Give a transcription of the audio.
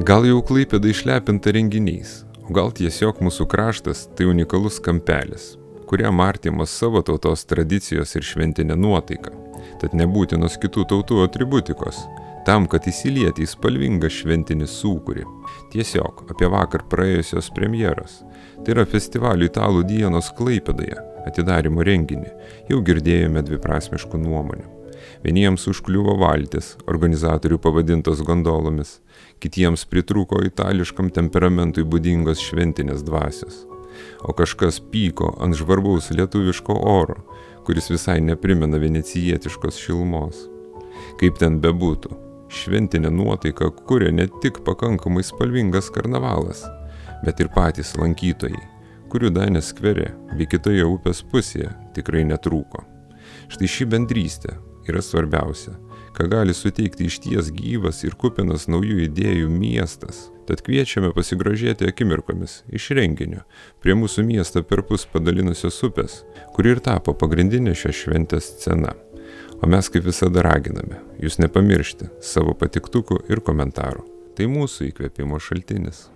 Gal jau Klaipėda išlepinta renginiais, o gal tiesiog mūsų kraštas tai unikalus kampelis, kuriam artimos savo tautos tradicijos ir šventinė nuotaika, tad nebūtinos kitų tautų atributikos, tam, kad įsilieti į spalvingą šventinį sūkurį. Tiesiog apie vakar praėjusios premjeros, tai yra festivalio Italų dienos Klaipėdoje atidarymo renginį, jau girdėjome dviprasmiškų nuomonių. Vieniems užkliuvo valtis, organizatorių pavadintos gondolomis, kitiems pritrūko itališkam temperamentui būdingos šventinės dvasios. O kažkas pyko ant žvarbaus lietuviško oro, kuris visai neprimena venecijietiškos šilumos. Kaip ten bebūtų, šventinė nuotaika kuria ne tik pakankamai spalvingas karnavalas, bet ir patys lankytojai, kurių Danės skvere bei kitoje upės pusėje tikrai netrūko. Štai ši bendrystė yra svarbiausia, ką gali suteikti išties gyvas ir kupinas naujų idėjų miestas. Tad kviečiame pasigrožėti akimirkomis iš renginio prie mūsų miestą perpus padalinusios upės, kuri ir tapo pagrindinė šios šventės scena. O mes kaip visada raginame jūs nepamiršti savo patiktukų ir komentarų. Tai mūsų įkvėpimo šaltinis.